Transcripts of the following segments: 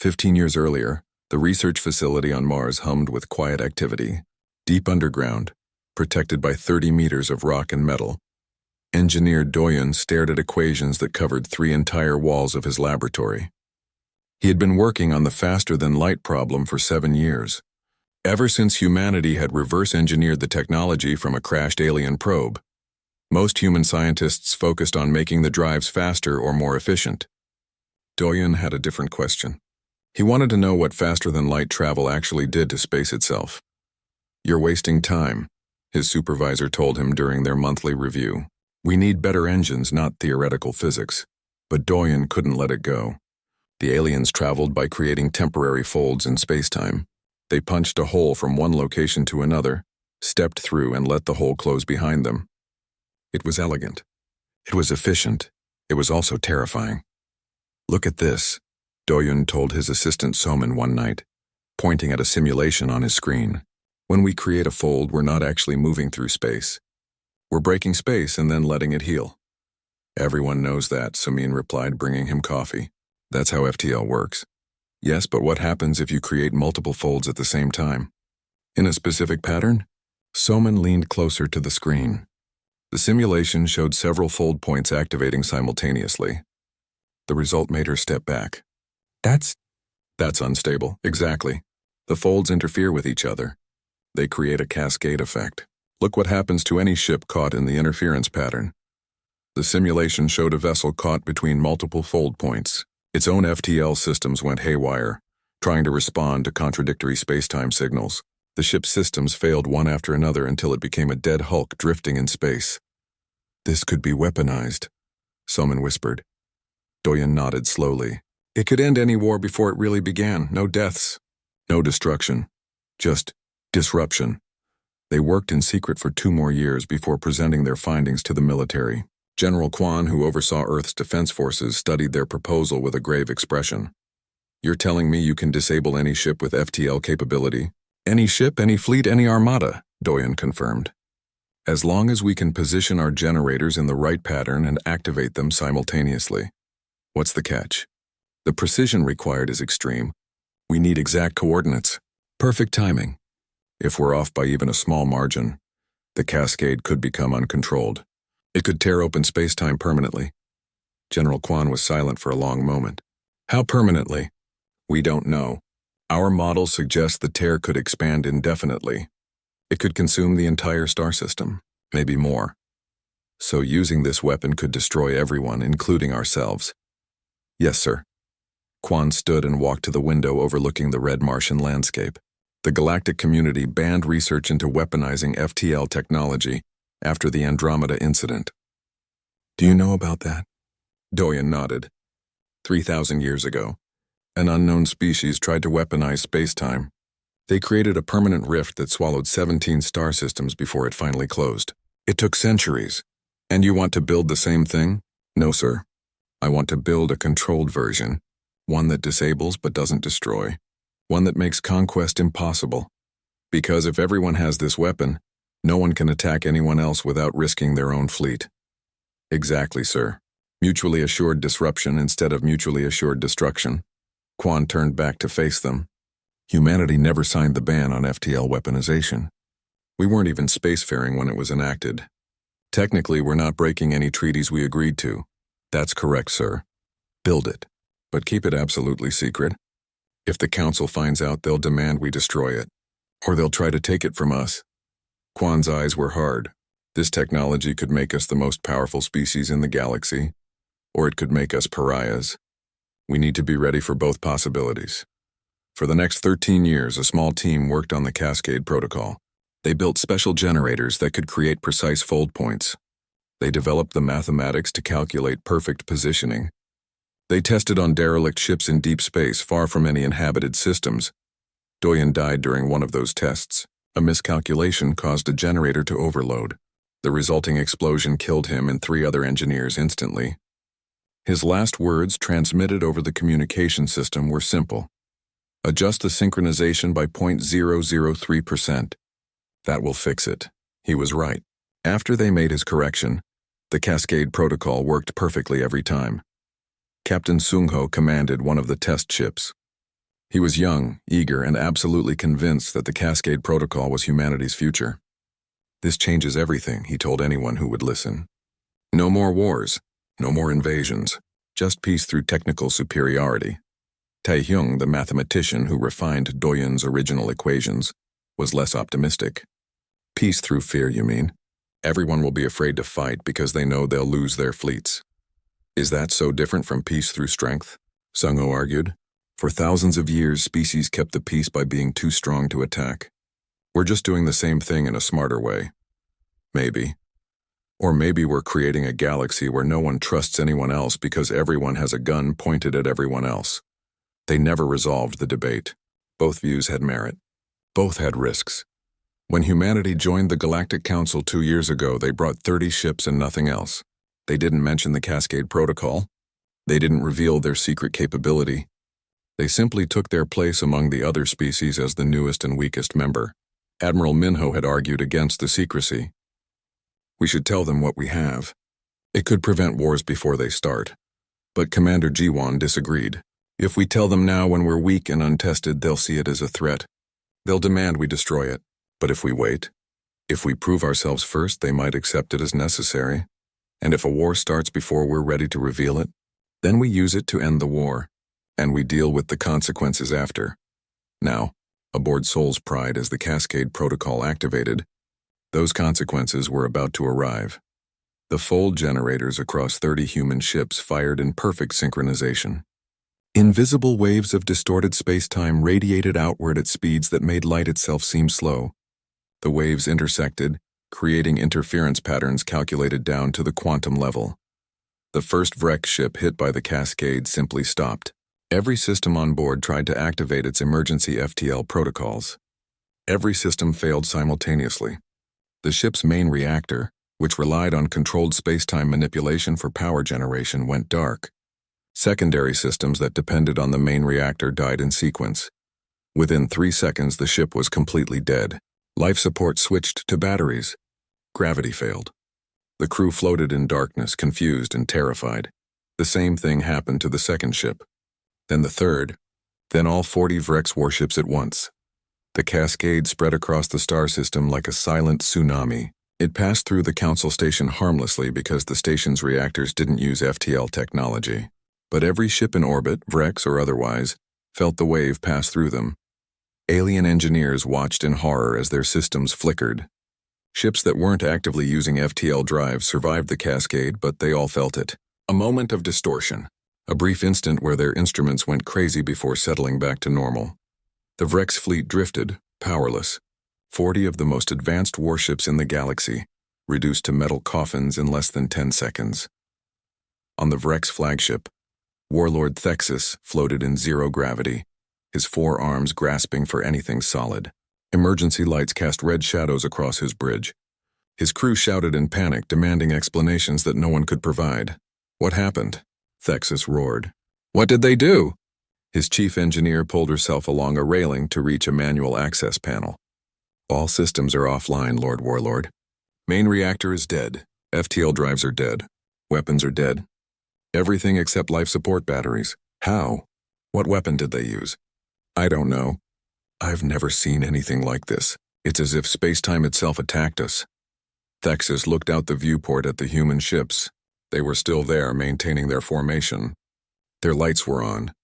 15 years earlier, the research facility on Mars hummed with quiet activity. Deep underground, protected by 30 meters of rock and metal, engineer Doyen stared at equations that covered 3 entire walls of his laboratory. He had been working on the faster-than-light problem for 7 years, ever since humanity had reverse-engineered the technology from a crashed alien probe. Most human scientists focused on making the drives faster or more efficient. Doyen had a different question. He wanted to know what faster-than-light travel actually did to space itself. "You're wasting time," his supervisor told him during their monthly review. "We need better engines, not theoretical physics." But Doyen couldn't let it go. The aliens traveled by creating temporary folds in spacetime. They punched a hole from one location to another, stepped through and let the hole close behind them. It was elegant. It was efficient. It was also terrifying. "Look at this," Doyen told his assistant Soman one night, pointing at a simulation on his screen. "When we create a fold, we're not actually moving through space. We're breaking space and then letting it heal." "Everyone knows that," Somin replied, bringing him coffee. "That's how FTL works." "Yes, but what happens if you create multiple folds at the same time? In a specific pattern?" Soman leaned closer to the screen. The simulation showed several fold points activating simultaneously. The result made her step back. That's unstable, exactly. The folds interfere with each other. They create a cascade effect. Look what happens to any ship caught in the interference pattern." The simulation showed a vessel caught between multiple fold points. Its own FTL systems went haywire, trying to respond to contradictory spacetime signals. The ship's systems failed one after another until it became a dead hulk drifting in space. "This could be weaponized," Soman whispered. Doyen nodded slowly. "It could end any war before it really began. No deaths, no destruction, just disruption." They worked in secret for 2 more years before presenting their findings to the military. General Kwan, who oversaw Earth's defense forces, studied their proposal with a grave expression. "You're telling me you can disable any ship with FTL capability?" "Any ship, any fleet, any armada," Doyen confirmed. "As long as we can position our generators in the right pattern and activate them simultaneously." "What's the catch?" "The precision required is extreme. We need exact coordinates. Perfect timing. If we're off by even a small margin, the cascade could become uncontrolled. It could tear open spacetime permanently." General Kwan was silent for a long moment. "How permanently?" "We don't know. Our model suggests the tear could expand indefinitely. It could consume the entire star system, maybe more. So using this weapon could destroy everyone, including ourselves." "Yes, sir." Kwan stood and walked to the window overlooking the red Martian landscape. The galactic community banned research into weaponizing FTL technology after the Andromeda incident. "Do you know about that?" Doyen nodded. 3,000 years ago, an unknown species tried to weaponize spacetime. They created a permanent rift that swallowed 17 star systems before it finally closed. It took centuries. "And you want to build the same thing?" "No, sir. I want to build a controlled version, one that disables but doesn't destroy, one that makes conquest impossible. Because if everyone has this weapon, no one can attack anyone else without risking their own fleet." "Exactly, sir. Mutually assured disruption instead of mutually assured destruction." Kwan turned back to face them. "Humanity never signed the ban on FTL weaponization. We weren't even spacefaring when it was enacted. Technically, we're not breaking any treaties we agreed to." "That's correct, sir. Build it, but keep it absolutely secret. If the Council finds out, they'll demand we destroy it, or they'll try to take it from us." Kwan's eyes were hard. This technology could make us the most powerful species in the galaxy, or it could make us pariahs. We need to be ready for both possibilities. For the next 13 years, a small team worked on the Cascade Protocol. They built special generators that could create precise fold points. They developed the mathematics to calculate perfect positioning. They tested on derelict ships in deep space, far from any inhabited systems. Doyen died during one of those tests. A miscalculation caused a generator to overload. The resulting explosion killed him and 3 other engineers instantly. His last words, transmitted over the communication system, were simple. "Adjust the synchronization by 0.003%. That will fix it." He was right. After they made his correction, the Cascade Protocol worked perfectly every time. Captain Sung-ho commanded one of the test ships. He was young, eager, and absolutely convinced that the Cascade Protocol was humanity's future. "This changes everything," he told anyone who would listen. "No more wars, no more invasions, just peace through technical superiority." Taehyung, the mathematician who refined Doyen's original equations, was less optimistic. "Peace through fear, you mean? Everyone will be afraid to fight because they know they'll lose their fleets." "Is that so different from peace through strength?" Sung-ho argued. "For thousands of years, species kept the peace by being too strong to attack. We're just doing the same thing in a smarter way. Maybe. Or maybe we're creating a galaxy where no one trusts anyone else because everyone has a gun pointed at everyone else." They never resolved the debate. Both views had merit. Both had risks. When humanity joined the Galactic Council 2 years ago, they brought 30 ships and nothing else. They didn't mention the Cascade Protocol. They didn't reveal their secret capability. They simply took their place among the other species as the newest and weakest member. Admiral Minho had argued against the secrecy. "We should tell them what we have. It could prevent wars before they start." But Commander Jiwon disagreed. "If we tell them now when we're weak and untested, they'll see it as a threat. They'll demand we destroy it. But if we wait, if we prove ourselves first, they might accept it as necessary. And if a war starts before we're ready to reveal it, then we use it to end the war, and we deal with the consequences after." Now, aboard Soul's Pride as the Cascade Protocol activated, those consequences were about to arrive. The fold generators across 30 human ships fired in perfect synchronization. Invisible waves of distorted space-time radiated outward at speeds that made light itself seem slow. The waves intersected, creating interference patterns calculated down to the quantum level. The first Vrek ship hit by the Cascade simply stopped. Every system on board tried to activate its emergency FTL protocols. Every system failed simultaneously. The ship's main reactor, which relied on controlled space-time manipulation for power generation, went dark. Secondary systems that depended on the main reactor died in sequence. Within 3 seconds, the ship was completely dead. Life support switched to batteries. Gravity failed. The crew floated in darkness, confused and terrified. The same thing happened to the second ship. Then the third. Then all 40 Vrex warships at once. The cascade spread across the star system like a silent tsunami. It passed through the Council Station harmlessly because the station's reactors didn't use FTL technology. But every ship in orbit, Vrex or otherwise, felt the wave pass through them. Alien engineers watched in horror as their systems flickered. Ships that weren't actively using FTL drives survived the cascade, but they all felt it. A moment of distortion. A brief instant where their instruments went crazy before settling back to normal. The Vrex fleet drifted, powerless. 40 of the most advanced warships in the galaxy, reduced to metal coffins in less than 10 seconds. On the Vrex flagship, Warlord Thexus floated in zero gravity, his 4 arms grasping for anything solid. Emergency lights cast red shadows across his bridge. His crew shouted in panic, demanding explanations that no one could provide. "What happened?" Thexus roared. "What did they do?" His chief engineer pulled herself along a railing to reach a manual access panel. "All systems are offline, Lord Warlord. Main reactor is dead. FTL drives are dead. Weapons are dead. Everything except life support batteries. How? What weapon did they use?" "I don't know. I've never seen anything like this. It's as if space-time itself attacked us." Thexus looked out the viewport at the human ships. They were still there, maintaining their formation. Their lights were on.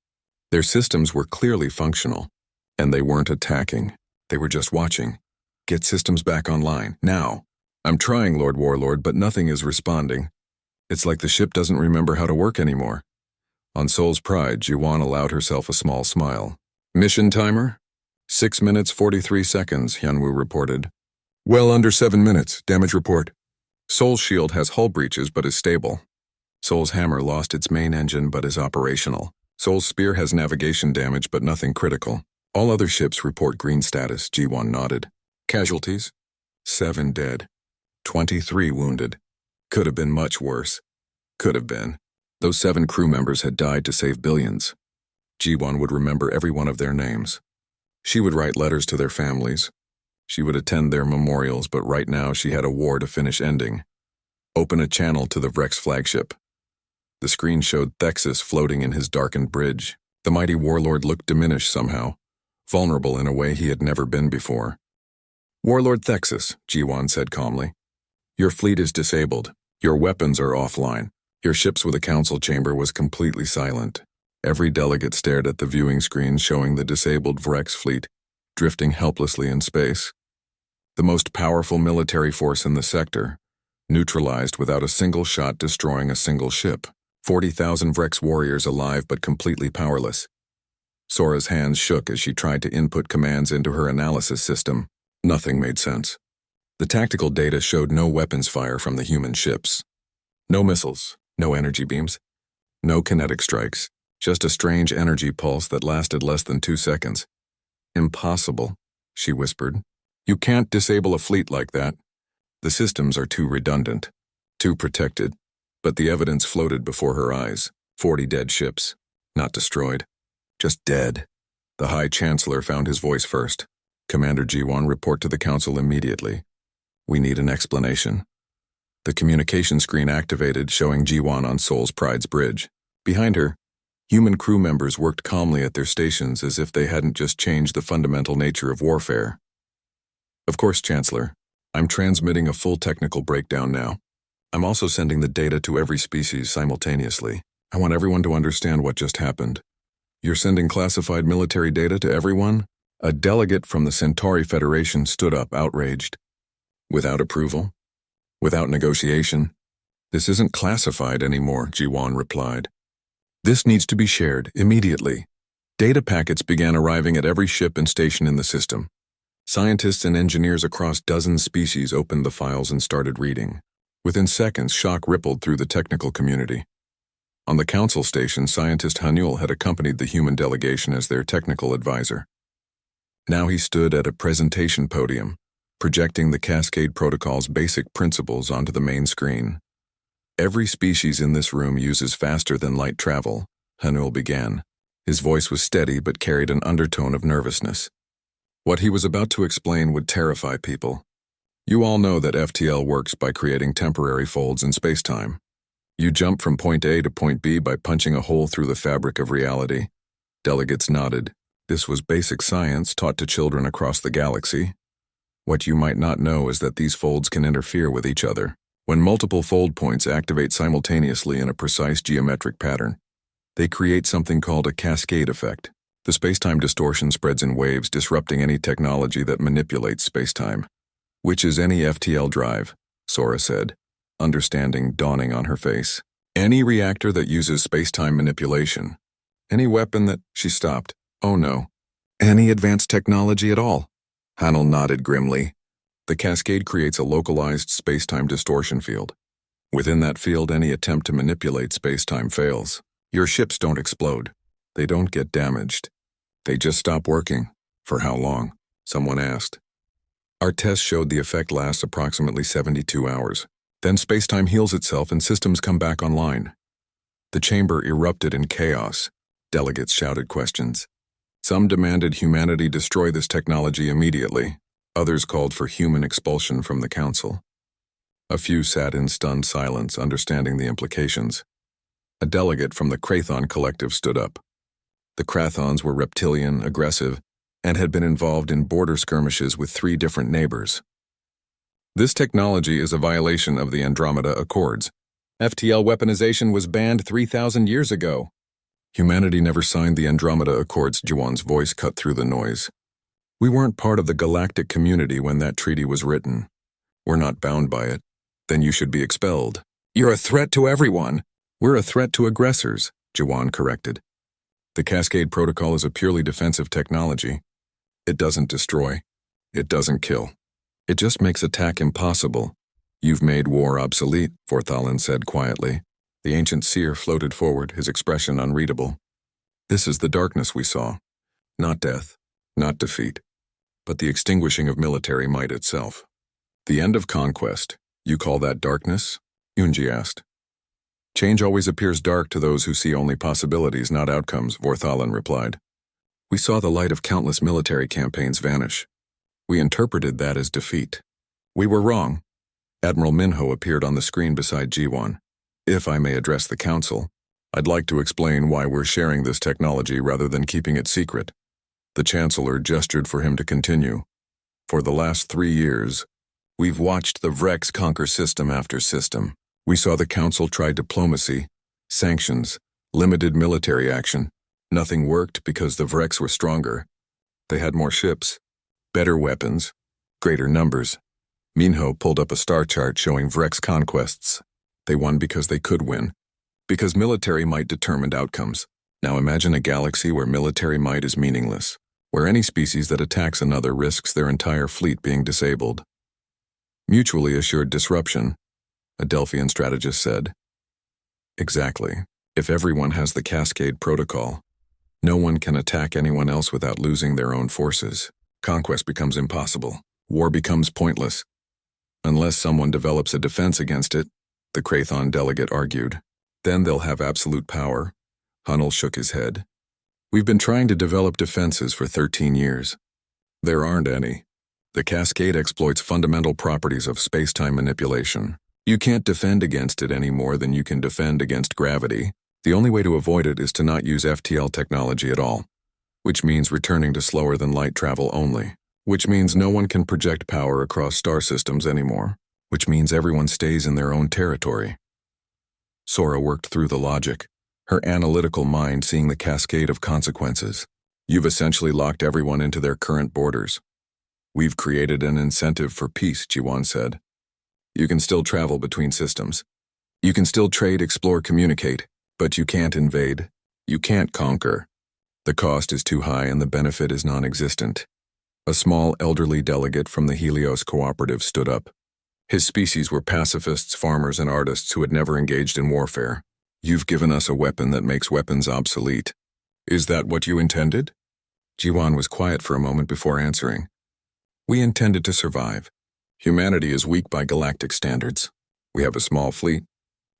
Their systems were clearly functional. And they weren't attacking. They were just watching. "Get systems back online, now." "I'm trying, Lord Warlord, but nothing is responding. It's like the ship doesn't remember how to work anymore." On Soul's Pride, Jiwan allowed herself a small smile. "Mission timer? 6 minutes 43 seconds, Hyunwoo reported. "Well under 7 minutes, damage report." "Soul's shield has hull breaches but is stable. Soul's hammer lost its main engine but is operational. Soul's spear has navigation damage but nothing critical. All other ships report green status," Jiwan nodded. "Casualties? 7 dead. 23 wounded. Could have been much worse. Could have been. Those 7 crew members had died to save billions. Jiwan would remember every one of their names. She would write letters to their families. She would attend their memorials, but right now she had a war to finish ending. Open a channel to the Vrex flagship. The screen showed Thexus floating in his darkened bridge. The mighty warlord looked diminished somehow, vulnerable in a way he had never been before. "Warlord Thexus," Jiwan said calmly. "Your fleet is disabled. Your weapons are offline. Your ships with a council chamber was completely silent." Every delegate stared at the viewing screen showing the disabled Vrex fleet, drifting helplessly in space. The most powerful military force in the sector, neutralized without a single shot destroying a single ship. 40,000 Vrex warriors alive but completely powerless. Sora's hands shook as she tried to input commands into her analysis system. Nothing made sense. The tactical data showed no weapons fire from the human ships. No missiles, no energy beams, no kinetic strikes, just a strange energy pulse that lasted less than 2 seconds. "Impossible," she whispered. "You can't disable a fleet like that. The systems are too redundant, too protected." But the evidence floated before her eyes. 40 dead ships. Not destroyed. Just dead. The High Chancellor found his voice first. "Commander Jiwan, report to the Council immediately. We need an explanation." The communication screen activated, showing Jiwan on Seoul's Pride's bridge. Behind her, human crew members worked calmly at their stations as if they hadn't just changed the fundamental nature of warfare. "Of course, Chancellor. I'm transmitting a full technical breakdown now. I'm also sending the data to every species simultaneously. I want everyone to understand what just happened." "You're sending classified military data to everyone?" A delegate from the Centauri Federation stood up, outraged. "Without approval? Without negotiation?" "This isn't classified anymore," Jiwan replied. "This needs to be shared immediately." Data packets began arriving at every ship and station in the system. Scientists and engineers across dozens species opened the files and started reading. Within seconds, shock rippled through the technical community. On the council station, scientist Hanul had accompanied the human delegation as their technical advisor. Now he stood at a presentation podium, projecting the Cascade Protocol's basic principles onto the main screen. "Every species in this room uses faster-than-light travel," Hanul began. His voice was steady but carried an undertone of nervousness. What he was about to explain would terrify people. "You all know that FTL works by creating temporary folds in spacetime. You jump from point A to point B by punching a hole through the fabric of reality." Delegates nodded. This was basic science taught to children across the galaxy. What you might not know is that these folds can interfere with each other. When multiple fold points activate simultaneously in a precise geometric pattern, they create something called a cascade effect. The spacetime distortion spreads in waves, disrupting any technology that manipulates spacetime. "Which is any FTL drive," Sora said, understanding dawning on her face. "Any reactor that uses spacetime manipulation. Any weapon that—" She stopped. "Oh no. Any advanced technology at all?" Hanul nodded grimly. "The cascade creates a localized spacetime distortion field. Within that field, any attempt to manipulate spacetime fails. Your ships don't explode. They don't get damaged. They just stop working." "For how long?" someone asked. "Our tests showed the effect lasts approximately 72 hours. Then spacetime heals itself and systems come back online." The chamber erupted in chaos. Delegates shouted questions. Some demanded humanity destroy this technology immediately. Others called for human expulsion from the council. A few sat in stunned silence, understanding the implications. A delegate from the Krathon Collective stood up. The Krathons were reptilian, aggressive, and had been involved in border skirmishes with 3 different neighbors. "This technology is a violation of the Andromeda Accords. FTL weaponization was banned 3,000 years ago." "Humanity never signed the Andromeda Accords," Jiwan's voice cut through the noise. "We weren't part of the galactic community when that treaty was written. We're not bound by it. Then you should be expelled." "You're a threat to everyone." "We're a threat to aggressors," Jiwan corrected. "The Cascade Protocol is a purely defensive technology. It doesn't destroy. It doesn't kill. It just makes attack impossible." "You've made war obsolete," Foretold said quietly. The ancient seer floated forward, his expression unreadable. "This is the darkness we saw. Not death, not defeat, but the extinguishing of military might itself." "The end of conquest. You call that darkness?" Yunji asked. "Change always appears dark to those who see only possibilities, not outcomes," Vorthalan replied. "We saw the light of countless military campaigns vanish. We interpreted that as defeat. We were wrong." Admiral Minho appeared on the screen beside Jiwan. "If I may address the council, I'd like to explain why we're sharing this technology rather than keeping it secret. The Chancellor gestured for him to continue. For the last 3 years, we've watched the Vrex conquer system after system. We saw the Council try diplomacy, sanctions, limited military action. Nothing worked because the Vrex were stronger. They had more ships, better weapons, greater numbers. Minho pulled up a star chart showing Vrex conquests. They won because they could win, because military might determined outcomes. Now imagine a galaxy where military might is meaningless, where any species that attacks another risks their entire fleet being disabled. Mutually assured disruption, a Delphian strategist said. Exactly. If everyone has the Cascade Protocol, no one can attack anyone else without losing their own forces. Conquest becomes impossible. War becomes pointless. Unless someone develops a defense against it, the Krathon delegate argued. Then they'll have absolute power. Hunnell shook his head. We've been trying to develop defenses for 13 years. There aren't any. The Cascade exploits fundamental properties of space-time manipulation. You can't defend against it any more than you can defend against gravity. The only way to avoid it is to not use FTL technology at all, which means returning to slower-than-light travel only, which means no one can project power across star systems anymore, which means everyone stays in their own territory. Sora worked through the logic, her analytical mind seeing the cascade of consequences. You've essentially locked everyone into their current borders. We've created an incentive for peace, Jiwan said. You can still travel between systems. You can still trade, explore, communicate, but you can't invade. You can't conquer. The cost is too high and the benefit is non-existent. A small elderly delegate from the Helios Cooperative stood up. His species were pacifists, farmers, and artists who had never engaged in warfare. You've given us a weapon that makes weapons obsolete. Is that what you intended? Jiwan was quiet for a moment before answering. We intended to survive. Humanity is weak by galactic standards. We have a small fleet,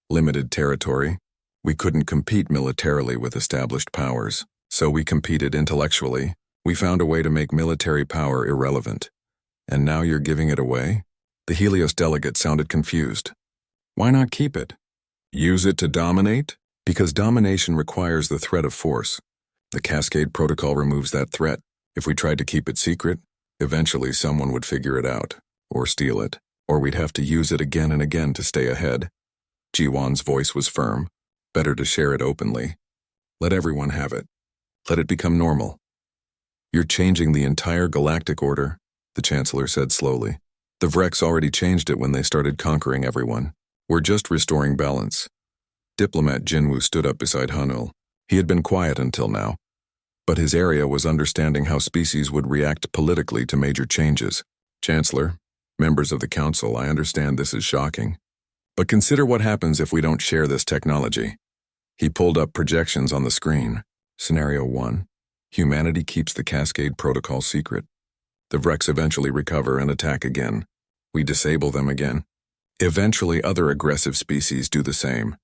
limited territory. We couldn't compete militarily with established powers, so we competed intellectually. We found a way to make military power irrelevant. And now you're giving it away? The Helios delegate sounded confused. Why not keep it? Use it to dominate? Because domination requires the threat of force. The Cascade Protocol removes that threat. If we tried to keep it secret, eventually someone would figure it out, or steal it, or we'd have to use it again and again to stay ahead. Jiwan's voice was firm. Better to share it openly. Let everyone have it. Let it become normal. You're changing the entire galactic order, the Chancellor said slowly. The Vrex already changed it when they started conquering everyone. We're just restoring balance. Diplomat Jinwoo stood up beside Hanul. He had been quiet until now, but his area was understanding how species would react politically to major changes. Chancellor, members of the Council, I understand this is shocking. But consider what happens if we don't share this technology. He pulled up projections on the screen. Scenario 1. Humanity keeps the Cascade Protocol secret. The Vrex eventually recover and attack again. We disable them again. Eventually, other aggressive species do the same.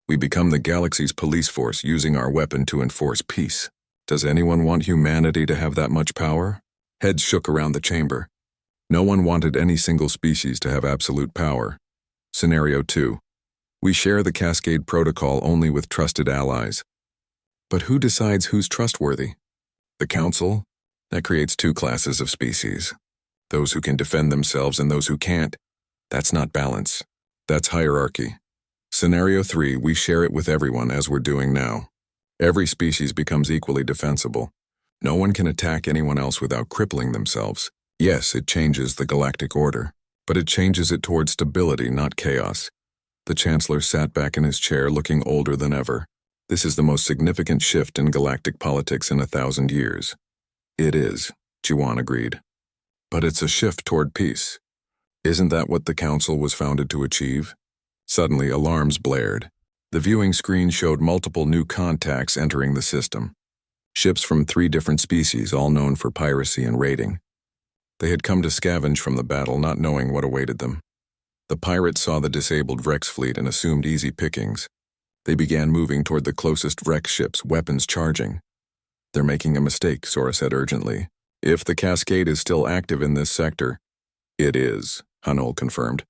We become the galaxy's police force, using our weapon to enforce peace. Does anyone want humanity to have that much power? Heads shook around the chamber. No one wanted any single species to have absolute power. Scenario 2. We share the Cascade Protocol only with trusted allies. But who decides who's trustworthy? The Council? That creates 2 classes of species. Those who can defend themselves and those who can't. That's not balance. That's hierarchy. Scenario 3, we share it with everyone as we're doing now. Every species becomes equally defensible. No one can attack anyone else without crippling themselves. Yes, it changes the galactic order, but it changes it towards stability, not chaos. The Chancellor sat back in his chair looking older than ever. This is the most significant shift in galactic politics in 1,000 years. It is, Jiwan agreed. But it's a shift toward peace. Isn't that what the Council was founded to achieve? Suddenly, alarms blared. The viewing screen showed multiple new contacts entering the system. Ships from 3 different species, all known for piracy and raiding. They had come to scavenge from the battle, not knowing what awaited them. The pirates saw the disabled Vrex fleet and assumed easy pickings. They began moving toward the closest Vrex ships, weapons charging. They're making a mistake, Sora said urgently. If the Cascade is still active in this sector, it is, Hanul confirmed.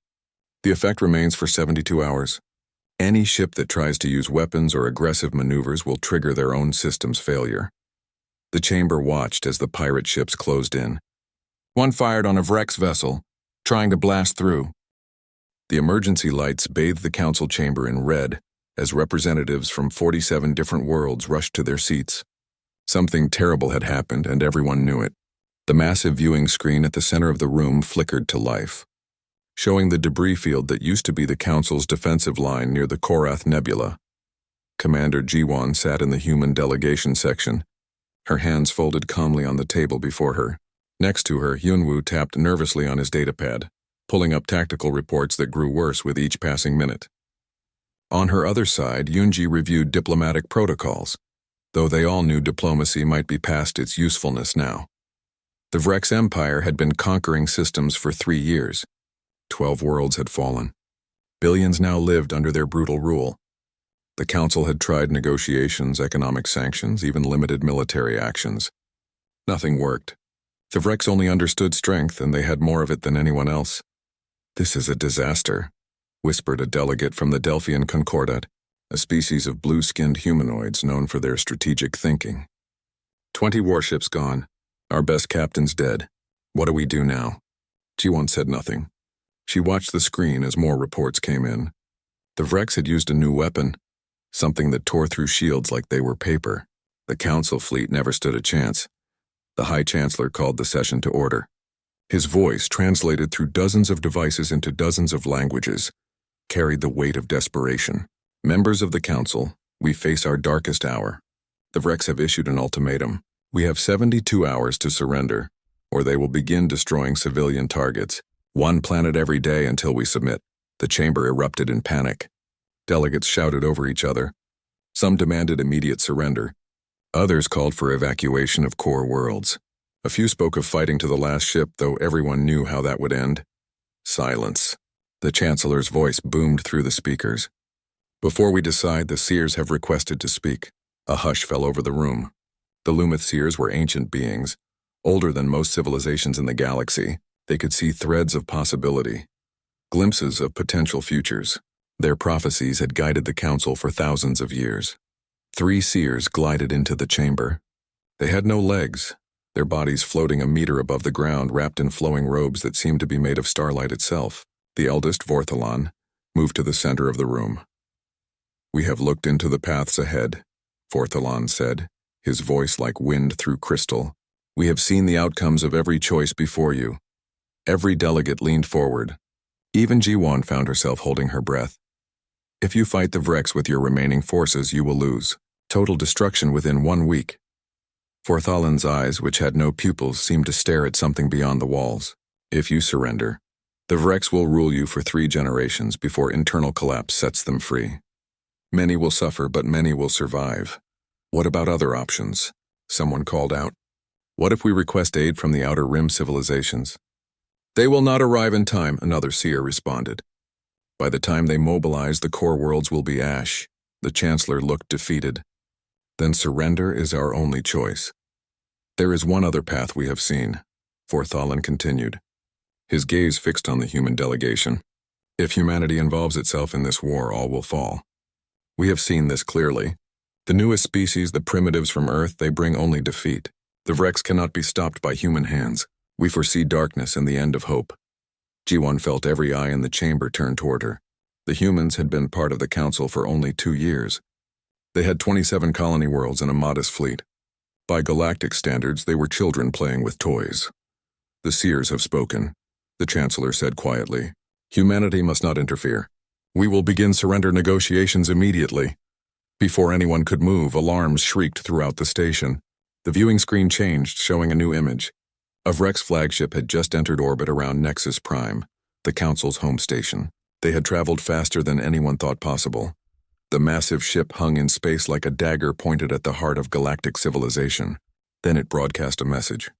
The effect remains for 72 hours. Any ship that tries to use weapons or aggressive maneuvers will trigger their own system's failure. The chamber watched as the pirate ships closed in. One fired on a Vrex vessel, trying to blast through. The emergency lights bathed the council chamber in red as representatives from 47 different worlds rushed to their seats. Something terrible had happened, and everyone knew it. The massive viewing screen at the center of the room flickered to life, showing the debris field that used to be the Council's defensive line near the Korath Nebula. Commander Jiwon sat in the human delegation section, her hands folded calmly on the table before her. Next to her, Yunwoo tapped nervously on his datapad, pulling up tactical reports that grew worse with each passing minute. On her other side, Yunji reviewed diplomatic protocols, though they all knew diplomacy might be past its usefulness now. The Vrex Empire had been conquering systems for 3 years. 12 worlds had fallen. Billions now lived under their brutal rule. The Council had tried negotiations, economic sanctions, even limited military actions. Nothing worked. The Vrex only understood strength, and they had more of it than anyone else. "This is a disaster," whispered a delegate from the Delphian Concordat, a species of blue-skinned humanoids known for their strategic thinking. 20 warships gone. Our best captain's dead. What do we do now? Jiwon said nothing. She watched the screen as more reports came in. The Vrex had used a new weapon, something that tore through shields like they were paper. The Council fleet never stood a chance. The High Chancellor called the session to order. His voice, translated through dozens of devices into dozens of languages, carried the weight of desperation. "Members of the Council, we face our darkest hour. The Vrex have issued an ultimatum. We have 72 hours to surrender, or they will begin destroying civilian targets, 1 planet every day until we submit." The chamber erupted in panic. Delegates shouted over each other. Some demanded immediate surrender. Others called for evacuation of core worlds. A few spoke of fighting to the last ship, though everyone knew how that would end. Silence. The Chancellor's voice boomed through the speakers. "Before we decide, the seers have requested to speak." A hush fell over the room. The Lumith seers were ancient beings, older than most civilizations in the galaxy. They could see threads of possibility, glimpses of potential futures. Their prophecies had guided the Council for thousands of years. 3 seers glided into the chamber. They had no legs, their bodies floating a meter above the ground, wrapped in flowing robes that seemed to be made of starlight itself. The eldest, Vorthalon, moved to the center of the room. "We have looked into the paths ahead," Vorthalon said, his voice like wind through crystal. "We have seen the outcomes of every choice before you." Every delegate leaned forward. Even Jiwon found herself holding her breath. "If you fight the Vrex with your remaining forces, you will lose. Total destruction within 1 week." Vorthalen's eyes, which had no pupils, seemed to stare at something beyond the walls. "If you surrender, the Vrex will rule you for 3 generations before internal collapse sets them free. Many will suffer, but many will survive." "What about other options?" someone called out. "What if we request aid from the Outer Rim civilizations?" "They will not arrive in time," another seer responded. "By the time they mobilize, the core worlds will be ash." The Chancellor looked defeated. "Then surrender is our only choice." "There is one other path we have seen," Vorthalen continued, his gaze fixed on the human delegation. "If humanity involves itself in this war, all will fall. We have seen this clearly. The newest species, the primitives from Earth, they bring only defeat. The Vrex cannot be stopped by human hands. We foresee darkness and the end of hope." Jiwon felt every eye in the chamber turn toward her. The humans had been part of the Council for only 2 years. They had 27 colony worlds and a modest fleet. By galactic standards, they were children playing with toys. "The seers have spoken," the Chancellor said quietly. "Humanity must not interfere. We will begin surrender negotiations immediately." Before anyone could move, alarms shrieked throughout the station. The viewing screen changed, showing a new image. A Vrex flagship had just entered orbit around Nexus Prime, the Council's home station. They had traveled faster than anyone thought possible. The massive ship hung in space like a dagger pointed at the heart of galactic civilization. Then it broadcast a message.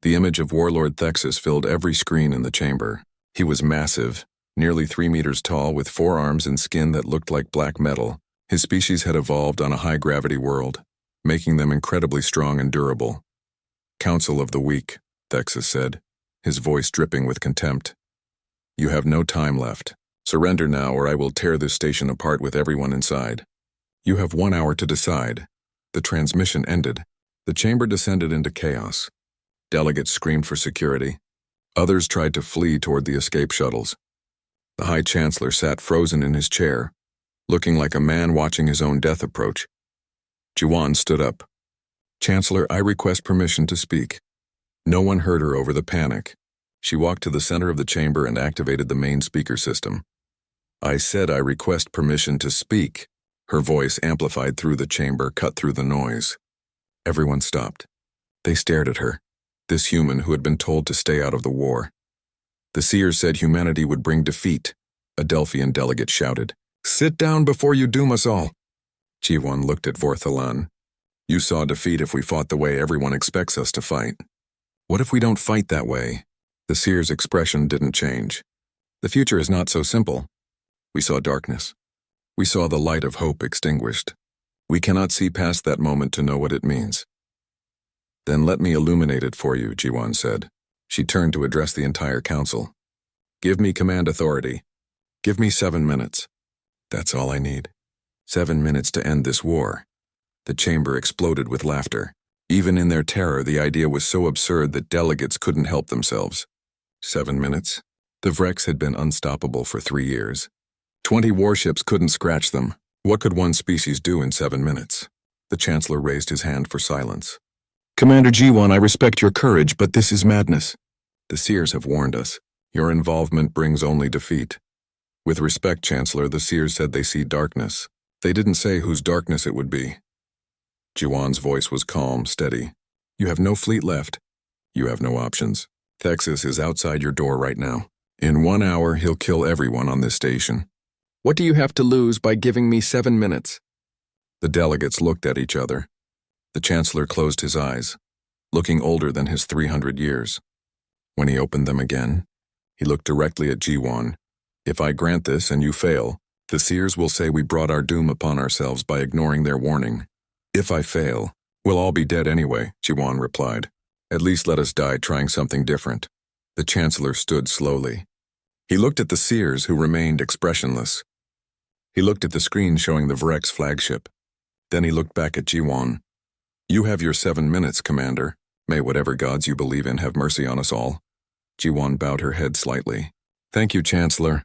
The image of Warlord Thexus filled every screen in the chamber. He was massive, nearly 3 meters tall, with 4 arms and skin that looked like black metal. His species had evolved on a high-gravity world, making them incredibly strong and durable. "Council of the Weak," Thexus said, his voice dripping with contempt. "You have no time left. Surrender now or I will tear this station apart with everyone inside. You have 1 hour to decide. The transmission ended. The chamber descended into chaos. Delegates screamed for security. Others tried to flee toward the escape shuttles. The High Chancellor sat frozen in his chair, looking like a man watching his own death approach. Jiwan stood up. Chancellor, I request permission to speak. No one heard her over the panic. She walked to the center of the chamber and activated the main speaker system. I said I request permission to speak. Her voice, amplified through the chamber, cut through the noise. Everyone stopped. They stared at her, this human who had been told to stay out of the war. The seers said humanity would bring defeat. A Delphian delegate shouted, "Sit down before you doom us all." Jiwan looked at Vorthalan. You saw defeat if we fought the way everyone expects us to fight. What if we don't fight that way? The seer's expression didn't change. The future is not so simple. We saw darkness. We saw the light of hope extinguished. We cannot see past that moment to know what it means. Then let me illuminate it for you, Jiwan said. She turned to address the entire council. Give me command authority. Give me 7 minutes. That's all I need. 7 minutes to end this war. The chamber exploded with laughter. Even in their terror, the idea was so absurd that delegates couldn't help themselves. 7 minutes? The Vrex had been unstoppable for 3 years. 20 warships couldn't scratch them. What could one species do in 7 minutes? The Chancellor raised his hand for silence. Commander Jiwan, I respect your courage, but this is madness. The seers have warned us. Your involvement brings only defeat. With respect, Chancellor, the seers said they see darkness. They didn't say whose darkness it would be. Jiwan's voice was calm, steady. You have no fleet left. You have no options. Thexus is outside your door right now. In 1 hour, he'll kill everyone on this station. What do you have to lose by giving me 7 minutes? The delegates looked at each other. The Chancellor closed his eyes, looking older than his 300 years. When he opened them again, he looked directly at Jiwan. If I grant this and you fail, the seers will say we brought our doom upon ourselves by ignoring their warning. If I fail, we'll all be dead anyway, Jiwan replied. At least let us die trying something different. The Chancellor stood slowly. He looked at the seers who remained expressionless. He looked at the screen showing the Vrex flagship. Then he looked back at Jiwan. You have your 7 minutes, Commander. May whatever gods you believe in have mercy on us all. Jiwan bowed her head slightly. Thank you, Chancellor.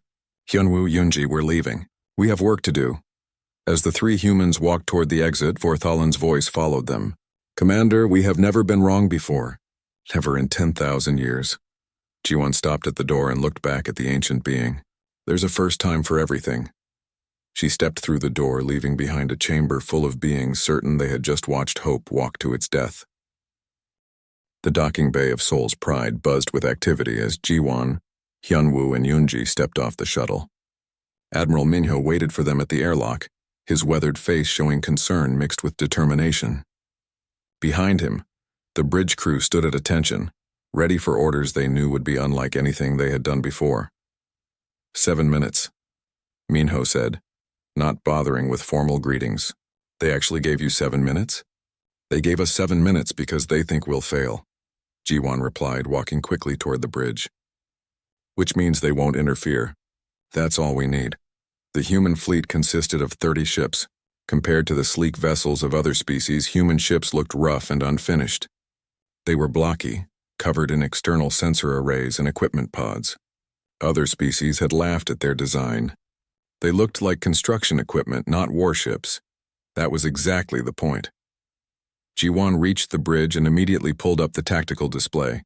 Hyunwoo, Yunji, we're leaving. We have work to do. As the 3 humans walked toward the exit, Vorthalan's voice followed them. Commander, we have never been wrong before. Never in 10,000 years. Jiwan stopped at the door and looked back at the ancient being. There's a first time for everything. She stepped through the door, leaving behind a chamber full of beings certain they had just watched hope walk to its death. The docking bay of Soul's Pride buzzed with activity as Jiwan, Hyunwoo, and Yunji stepped off the shuttle. Admiral Minho waited for them at the airlock, his weathered face showing concern mixed with determination. Behind him, the bridge crew stood at attention, ready for orders they knew would be unlike anything they had done before. 7 minutes, Minho said, not bothering with formal greetings. They actually gave you 7 minutes? They gave us 7 minutes because they think we'll fail, Jiwan replied, walking quickly toward the bridge. Which means they won't interfere. That's all we need. The human fleet consisted of 30 ships. Compared to the sleek vessels of other species, human ships looked rough and unfinished. They were blocky, covered in external sensor arrays and equipment pods. Other species had laughed at their design. They looked like construction equipment, not warships. That was exactly the point. Jiwan reached the bridge and immediately pulled up the tactical display.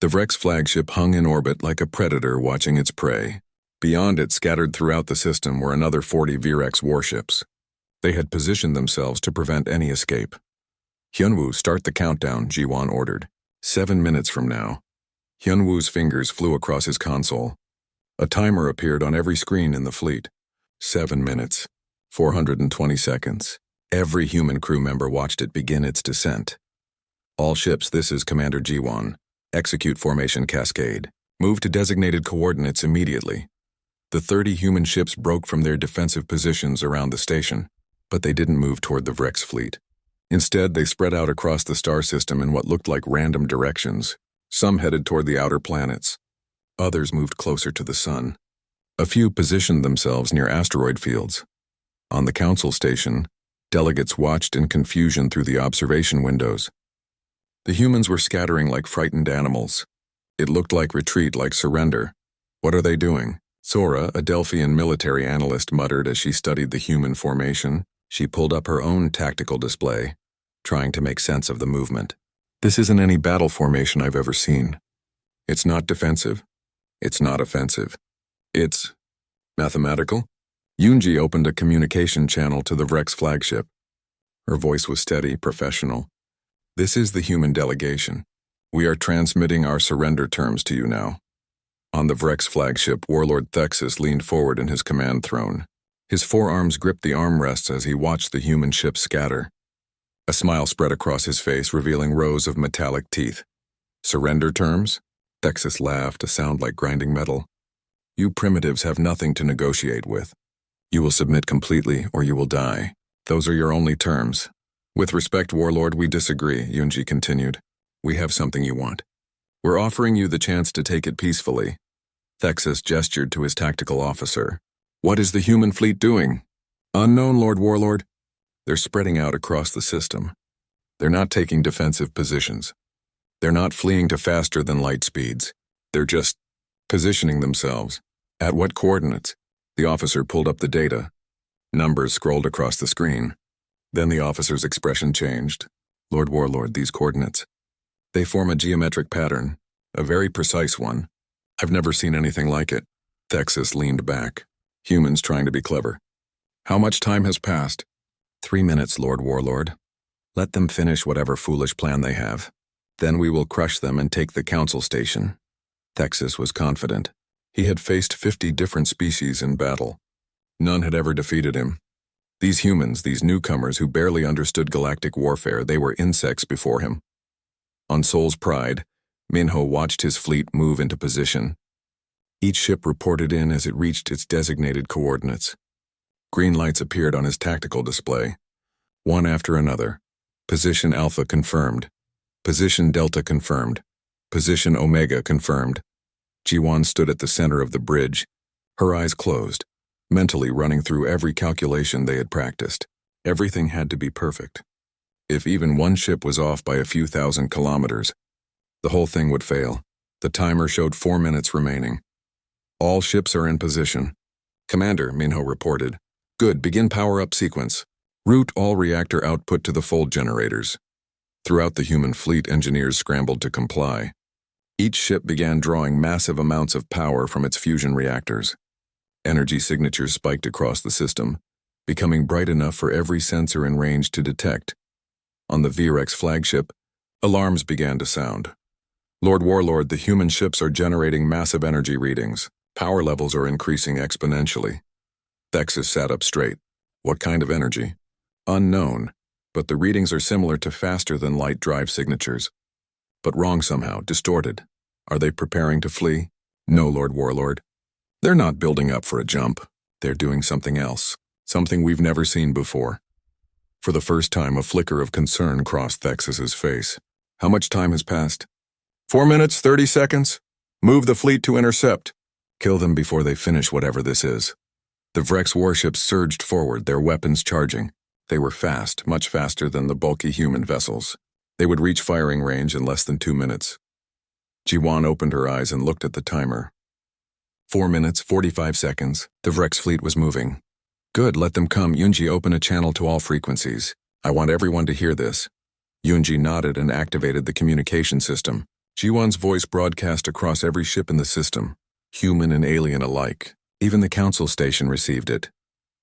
The Vrex flagship hung in orbit like a predator watching its prey. Beyond it, scattered throughout the system, were another 40 Virex warships. They had positioned themselves to prevent any escape. Hyunwoo, start the countdown, Jiwan ordered. 7 minutes from now. Hyunwoo's fingers flew across his console. A timer appeared on every screen in the fleet. 7 minutes. 420 seconds. Every human crew member watched it begin its descent. All ships, this is Commander Jiwan. Execute formation cascade. Move to designated coordinates immediately. The 30 human ships broke from their defensive positions around the station, but they didn't move toward the Vrex fleet. Instead, they spread out across the star system in what looked like random directions. Some headed toward the outer planets. Others moved closer to the sun. A few positioned themselves near asteroid fields. On the council station, delegates watched in confusion through the observation windows. The humans were scattering like frightened animals. It looked like retreat, like surrender. What are they doing? Sora, a Delphian military analyst, muttered as she studied the human formation. She pulled up her own tactical display, trying to make sense of the movement. This isn't any battle formation I've ever seen. It's not defensive. It's not offensive. It's mathematical. Yunji opened a communication channel to the Vrex flagship. Her voice was steady, professional. This is the human delegation. We are transmitting our surrender terms to you now. On the Vrex flagship, Warlord Thexus leaned forward in his command throne. His forearms gripped the armrests as he watched the human ship scatter. A smile spread across his face, revealing rows of metallic teeth. Surrender terms? Thexus laughed, a sound like grinding metal. You primitives have nothing to negotiate with. You will submit completely, or you will die. Those are your only terms. With respect, Warlord, we disagree, Yunji continued. We have something you want. We're offering you the chance to take it peacefully. Thexus gestured to his tactical officer. What is the human fleet doing? Unknown, Lord Warlord. They're spreading out across the system. They're not taking defensive positions. They're not fleeing to faster than light speeds. They're just positioning themselves. At what coordinates? The officer pulled up the data. Numbers scrolled across the screen. Then the officer's expression changed. Lord Warlord, these coordinates. They form a geometric pattern, a very precise one. I've never seen anything like it. Thexus leaned back. Humans trying to be clever. How much time has passed? 3 minutes, Lord Warlord. Let them finish whatever foolish plan they have. Then we will crush them and take the council station. Thexus was confident. He had faced 50 different species in battle. None had ever defeated him. These humans, these newcomers who barely understood galactic warfare, they were insects before him. On Soul's Pride, Minho watched his fleet move into position. Each ship reported in as it reached its designated coordinates. Green lights appeared on his tactical display. One after another. Position Alpha confirmed. Position Delta confirmed. Position Omega confirmed. Jiwan stood at the center of the bridge, her eyes closed, mentally running through every calculation they had practiced. Everything had to be perfect. If even one ship was off by a few thousand kilometers, the whole thing would fail. The timer showed 4 minutes remaining. All ships are in position. Commander, Minho reported. Good, begin power-up sequence. Route all reactor output to the fold generators. Throughout the human fleet, engineers scrambled to comply. Each ship began drawing massive amounts of power from its fusion reactors. Energy signatures spiked across the system, becoming bright enough for every sensor in range to detect. On the VRX flagship, alarms began to sound. Lord Warlord, the human ships are generating massive energy readings. Power levels are increasing exponentially. Thexus sat up straight. What kind of energy? Unknown, but the readings are similar to faster-than-light drive signatures. But wrong somehow, distorted. Are they preparing to flee? No, Lord Warlord. They're not building up for a jump. They're doing something else, something we've never seen before. For the first time, a flicker of concern crossed Thexus's face. How much time has passed? 4 minutes, 30 seconds. Move the fleet to intercept. Kill them before they finish whatever this is. The Vrex warships surged forward, their weapons charging. They were fast, much faster than the bulky human vessels. They would reach firing range in less than 2 minutes. Jiwan opened her eyes and looked at the timer. 4 minutes, 45 seconds. The Vrex fleet was moving. Good, let them come. Yunji, open a channel to all frequencies. I want everyone to hear this. Yunji nodded and activated the communication system. Jiwan's voice broadcast across every ship in the system, human and alien alike. Even the council station received it.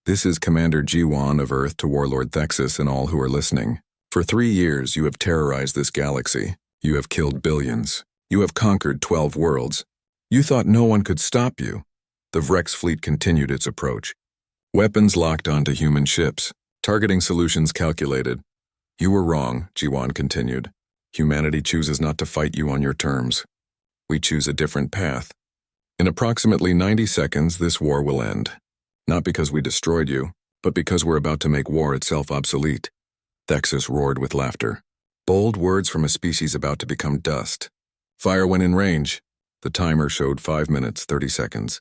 This is Commander Jiwan of Earth to Warlord Thexus and all who are listening. For 3 years, you have terrorized this galaxy. You have killed billions. You have conquered 12 worlds. You thought no one could stop you. The Vrex fleet continued its approach. Weapons locked onto human ships. Targeting solutions calculated. You were wrong, Jiwan continued. Humanity chooses not to fight you on your terms. We choose a different path. In approximately 90 seconds, this war will end. Not because we destroyed you, but because we're about to make war itself obsolete. Thexus roared with laughter. Bold words from a species about to become dust. Fire when in range. The timer showed 5 minutes, 30 seconds.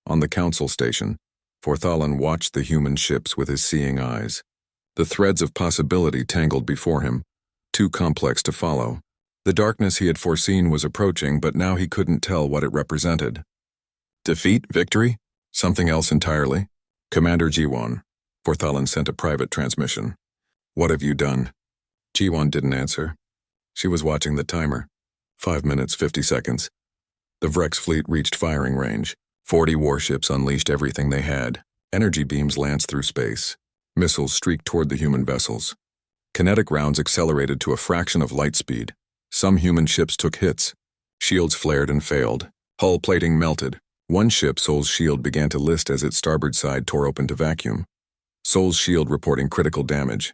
On the council station, Forthalan watched the human ships with his seeing eyes. The threads of possibility tangled before him, too complex to follow. The darkness he had foreseen was approaching, but now he couldn't tell what it represented. Defeat? Victory? Something else entirely? Commander Jiwon. Forthalan sent a private transmission. What have you done? Jiwon didn't answer. She was watching the timer. 5 minutes, 50 seconds. The Vrex fleet reached firing range. 40 warships unleashed everything they had. Energy beams lanced through space. Missiles streaked toward the human vessels. Kinetic rounds accelerated to a fraction of light speed. Some human ships took hits. Shields flared and failed. Hull plating melted. One ship, Sol's shield, began to list as its starboard side tore open to vacuum. Sol's shield reporting critical damage.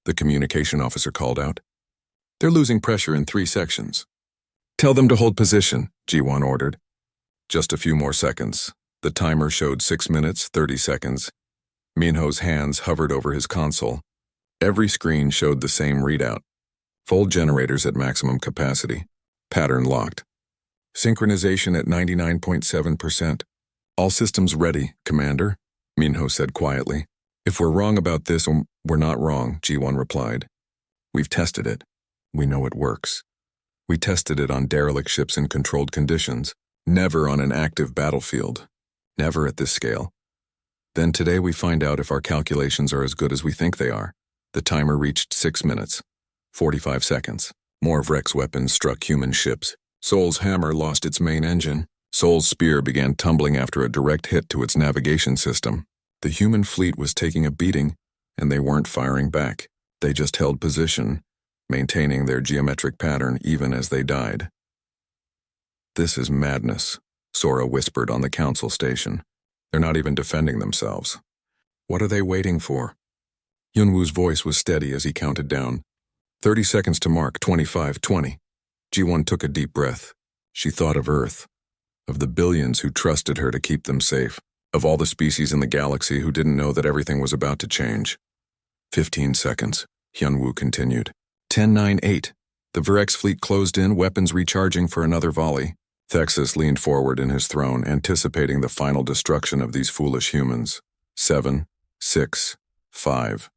The communication officer called out. They're losing pressure in 3 sections. Tell them to hold position, Jiwon ordered. Just a few more seconds. The timer showed 6 minutes, 30 seconds. Minho's hands hovered over his console. Every screen showed the same readout. Full generators at maximum capacity. Pattern locked. Synchronization at 99.7%. All systems ready, Commander, Minho said quietly. If we're wrong about this, we're not wrong, Jiwon replied. We've tested it. We know it works. We tested it on derelict ships in controlled conditions, never on an active battlefield, never at this scale. Then today we find out if our calculations are as good as we think they are. The timer reached 6 minutes, 45 seconds. More Vrex weapons struck human ships. Sol's hammer lost its main engine. Sol's spear began tumbling after a direct hit to its navigation system. The human fleet was taking a beating, and they weren't firing back. They just held position, maintaining their geometric pattern even as they died. This is madness, Sora whispered on the council station. They're not even defending themselves. What are they waiting for? Yunwoo's voice was steady as he counted down. 30 seconds to mark, 25, 20. Jiwon took a deep breath. She thought of Earth, of the billions who trusted her to keep them safe, of all the species in the galaxy who didn't know that everything was about to change. 15 seconds, Hyunwoo continued. 10, 9, 8. The Vrex fleet closed in, weapons recharging for another volley. Thexus leaned forward in his throne, anticipating the final destruction of these foolish humans. 7, 6, 5.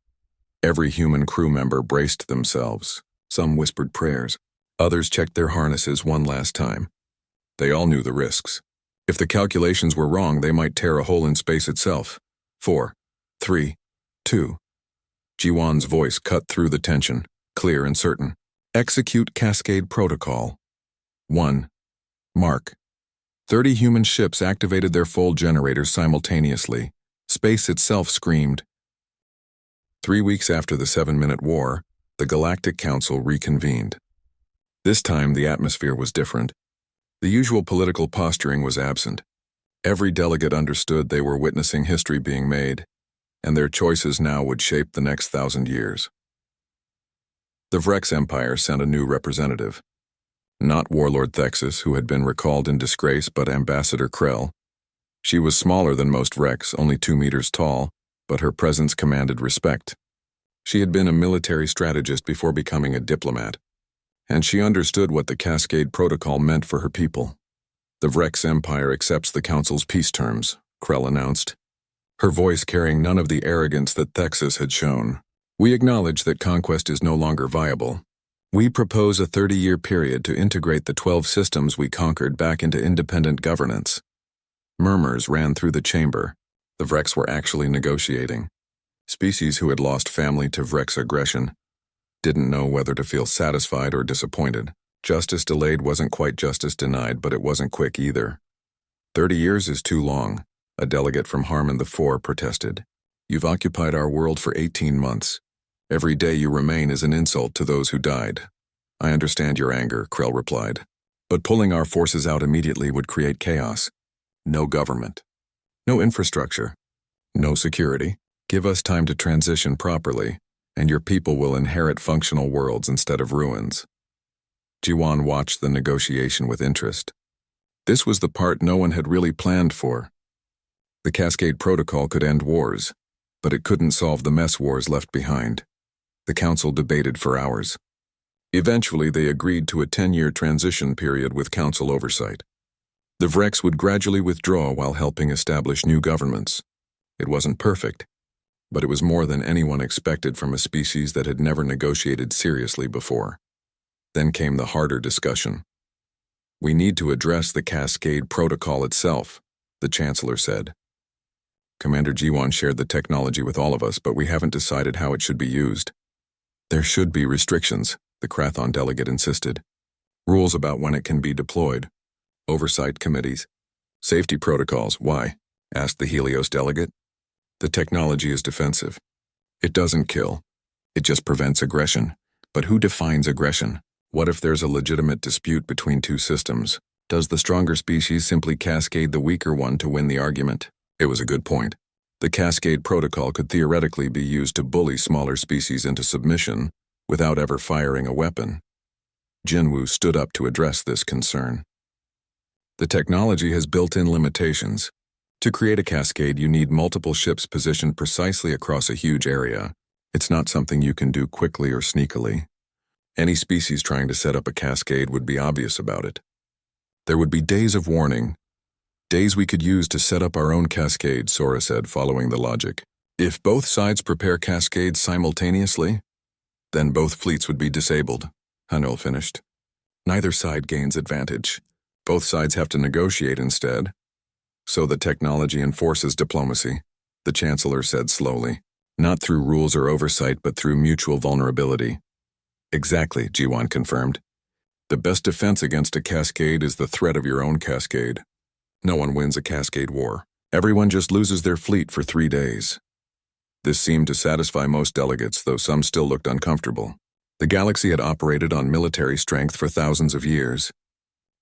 Every human crew member braced themselves. Some whispered prayers. Others checked their harnesses one last time. They all knew the risks. If the calculations were wrong, they might tear a hole in space itself. 4, 3, 2. Jiwon's voice cut through the tension, clear and certain. Execute Cascade Protocol. 1. Mark. 30 human ships activated their full generators simultaneously. Space itself screamed. 3 weeks after the 7-minute war, the Galactic Council reconvened. This time, the atmosphere was different. The usual political posturing was absent. Every delegate understood they were witnessing history being made, and their choices now would shape the next 1,000 years. The Vrex Empire sent a new representative. Not Warlord Thexus, who had been recalled in disgrace, but Ambassador Krell. She was smaller than most Vrex, only 2 meters tall, but her presence commanded respect. She had been a military strategist before becoming a diplomat, and she understood what the Cascade Protocol meant for her people. The Vrex Empire accepts the Council's peace terms, Krell announced, her voice carrying none of the arrogance that Thexus had shown. We acknowledge that conquest is no longer viable. We propose a 30-year period to integrate the 12 systems we conquered back into independent governance. Murmurs ran through the chamber. The Vrex were actually negotiating. Species who had lost family to Vrex aggression didn't know whether to feel satisfied or disappointed. Justice delayed wasn't quite justice denied, but it wasn't quick either. 30 years is too long, a delegate from Harmon IV protested. You've occupied our world for 18 months. Every day you remain is an insult to those who died. I understand your anger, Krell replied. But pulling our forces out immediately would create chaos. No government. No infrastructure. No security. Give us time to transition properly, and your people will inherit functional worlds instead of ruins. Jiwon watched the negotiation with interest. This was the part no one had really planned for. The Cascade Protocol could end wars, but it couldn't solve the mess wars left behind. The Council debated for hours. Eventually, they agreed to a 10-year transition period with Council oversight. The Vrex would gradually withdraw while helping establish new governments. It wasn't perfect, but it was more than anyone expected from a species that had never negotiated seriously before. Then came the harder discussion. "We need to address the Cascade Protocol itself," the Chancellor said. "Commander Jiwan shared the technology with all of us, but we haven't decided how it should be used." "There should be restrictions," the Krathon delegate insisted. "Rules about when it can be deployed. Oversight committees. Safety protocols." "Why?" asked the Helios delegate. "The technology is defensive. It doesn't kill. It just prevents aggression. But who defines aggression? What if there's a legitimate dispute between two systems? Does the stronger species simply cascade the weaker one to win the argument?" It was a good point. The Cascade Protocol could theoretically be used to bully smaller species into submission without ever firing a weapon. Jinwu stood up to address this concern. "The technology has built-in limitations. To create a cascade, you need multiple ships positioned precisely across a huge area. It's not something you can do quickly or sneakily. Any species trying to set up a cascade would be obvious about it. There would be days of warning. Days we could use to set up our own cascade," Sora said, following the logic. "If both sides prepare cascades simultaneously, then both fleets would be disabled," Hanul finished. "Neither side gains advantage. Both sides have to negotiate instead. So the technology enforces diplomacy," the Chancellor said slowly. "Not through rules or oversight, but through mutual vulnerability." "Exactly," Jiwan confirmed. "The best defense against a cascade is the threat of your own cascade. No one wins a cascade war. Everyone just loses their fleet for 3 days." This seemed to satisfy most delegates, though some still looked uncomfortable. The galaxy had operated on military strength for thousands of years.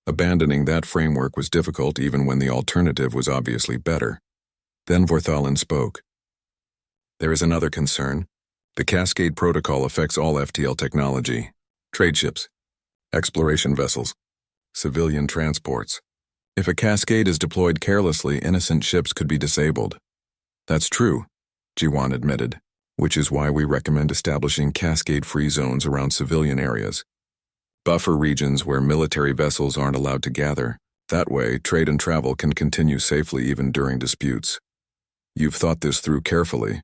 Abandoning that framework was difficult even when the alternative was obviously better. Then Vorthalin spoke. "There is another concern. The Cascade Protocol affects all FTL technology. Trade ships, exploration vessels, civilian transports. If a cascade is deployed carelessly, innocent ships could be disabled." "That's true," Jiwan admitted, "which is why we recommend establishing cascade-free zones around civilian areas. Buffer regions where military vessels aren't allowed to gather. That way, trade and travel can continue safely even during disputes." "You've thought this through carefully,"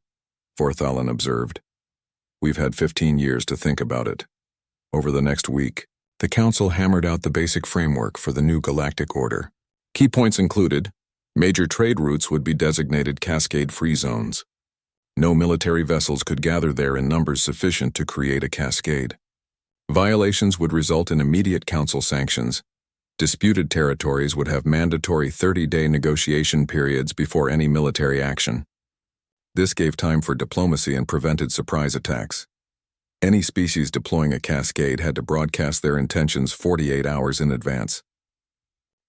Vorthalin observed. "We've had 15 years to think about it." Over the next week, the Council hammered out the basic framework for the new galactic order. Key points included: major trade routes would be designated cascade-free zones. No military vessels could gather there in numbers sufficient to create a cascade. Violations would result in immediate Council sanctions. Disputed territories would have mandatory 30-day negotiation periods before any military action. This gave time for diplomacy and prevented surprise attacks. Any species deploying a cascade had to broadcast their intentions 48 hours in advance.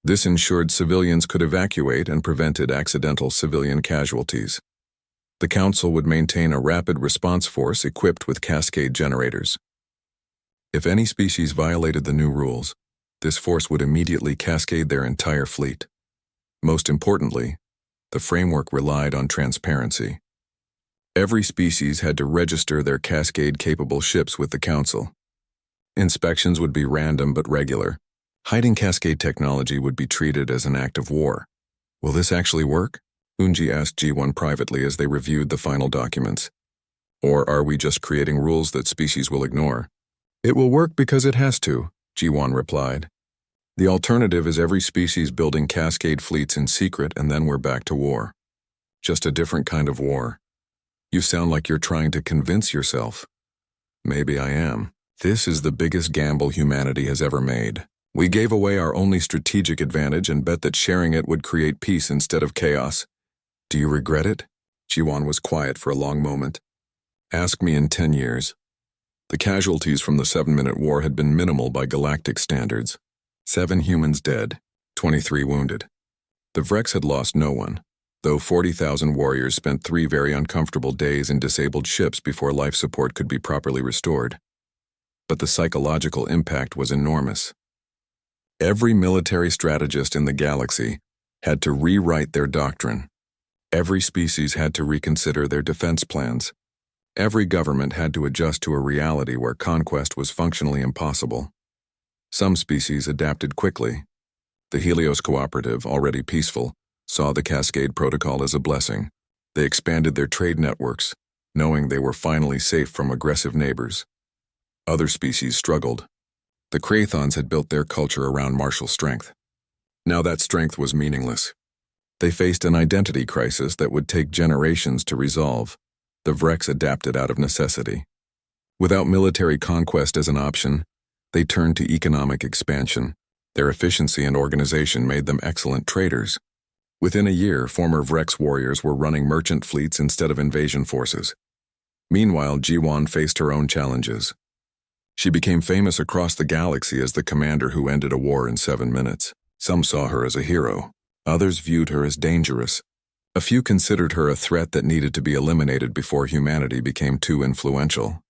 This ensured civilians could evacuate and prevented accidental civilian casualties. The Council would maintain a rapid response force equipped with cascade generators. If any species violated the new rules, this force would immediately cascade their entire fleet. Most importantly, the framework relied on transparency. Every species had to register their cascade-capable ships with the Council. Inspections would be random but regular. Hiding cascade technology would be treated as an act of war. "Will this actually work?" Unji asked G1 privately as they reviewed the final documents. "Or are we just creating rules that species will ignore?" "It will work because it has to," G1 replied. "The alternative is every species building cascade fleets in secret and then we're back to war. Just a different kind of war." "You sound like you're trying to convince yourself." "Maybe I am. This is the biggest gamble humanity has ever made. We gave away our only strategic advantage and bet that sharing it would create peace instead of chaos. Do you regret it?" Jiwan was quiet for a long moment. "Ask me in 10 years. The casualties from the 7-minute war had been minimal by galactic standards. 7 humans dead, 23 wounded. The Vrex had lost no one, though 40,000 warriors spent 3 very uncomfortable days in disabled ships before life support could be properly restored. But the psychological impact was enormous. Every military strategist in the galaxy had to rewrite their doctrine. Every species had to reconsider their defense plans. Every government had to adjust to a reality where conquest was functionally impossible. Some species adapted quickly. The Helios Cooperative, already peaceful, saw the Cascade Protocol as a blessing. They expanded their trade networks, knowing they were finally safe from aggressive neighbors. Other species struggled. The Krathons had built their culture around martial strength. Now that strength was meaningless. They faced an identity crisis that would take generations to resolve. The Vrex adapted out of necessity. Without military conquest as an option, they turned to economic expansion. Their efficiency and organization made them excellent traders. Within a year, former Vrex warriors were running merchant fleets instead of invasion forces. Meanwhile, Jiwan faced her own challenges. She became famous across the galaxy as the commander who ended a war in 7 minutes. Some saw her as a hero. Others viewed her as dangerous. A few considered her a threat that needed to be eliminated before humanity became too influential.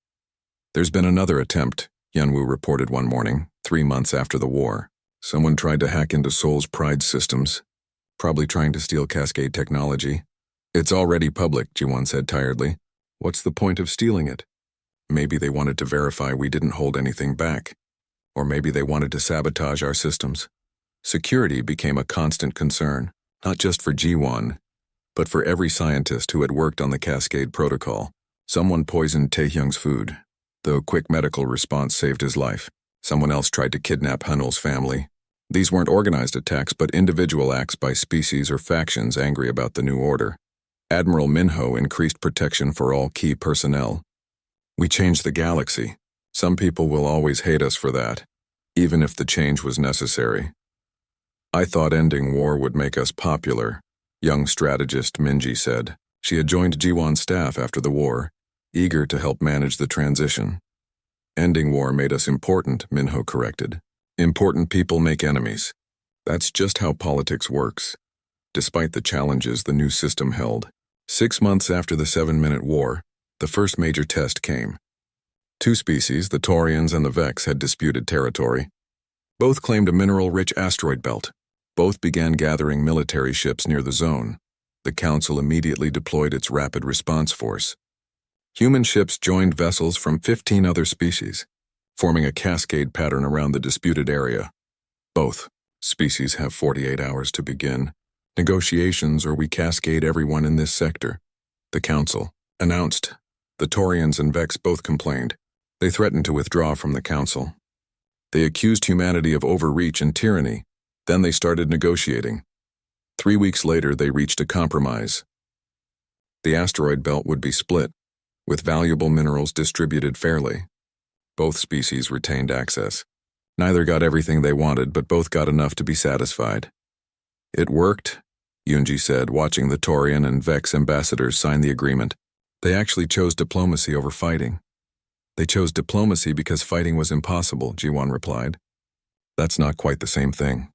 There's been another attempt, Yunwu reported one morning, 3 months after the war. Someone tried to hack into Sol's Pride systems, probably trying to steal Cascade technology. It's already public, Jiwan said tiredly. What's the point of stealing it? Maybe they wanted to verify we didn't hold anything back. Or maybe they wanted to sabotage our systems. Security became a constant concern, not just for Jiwan, but for every scientist who had worked on the Cascade Protocol. Someone poisoned Taehyung's food, though quick medical response saved his life. Someone else tried to kidnap Hanul's family. These weren't organized attacks, but individual acts by species or factions angry about the new order. Admiral Minho increased protection for all key personnel. We changed the galaxy. Some people will always hate us for that, even if the change was necessary. I thought ending war would make us popular, young strategist Minji said. She had joined Jiwan's staff after the war, eager to help manage the transition. Ending war made us important, Minho corrected. Important people make enemies. That's just how politics works. Despite the challenges the new system held, 6 months after the 7-minute war, the first major test came. 2 species, the Taurians and the Vex, had disputed territory. Both claimed a mineral-rich asteroid belt. Both began gathering military ships near the zone. The Council immediately deployed its rapid response force. Human ships joined vessels from 15 other species, forming a cascade pattern around the disputed area. Both species have 48 hours to begin negotiations, or we cascade everyone in this sector, the Council announced. The Taurians and Vex both complained. They threatened to withdraw from the Council. They accused humanity of overreach and tyranny. Then they started negotiating. 3 weeks later, they reached a compromise. The asteroid belt would be split, with valuable minerals distributed fairly. Both species retained access. Neither got everything they wanted, but both got enough to be satisfied. It worked, Yunji said, watching the Taurian and Vex ambassadors sign the agreement. They actually chose diplomacy over fighting. They chose diplomacy because fighting was impossible, Jiwan replied. That's not quite the same thing.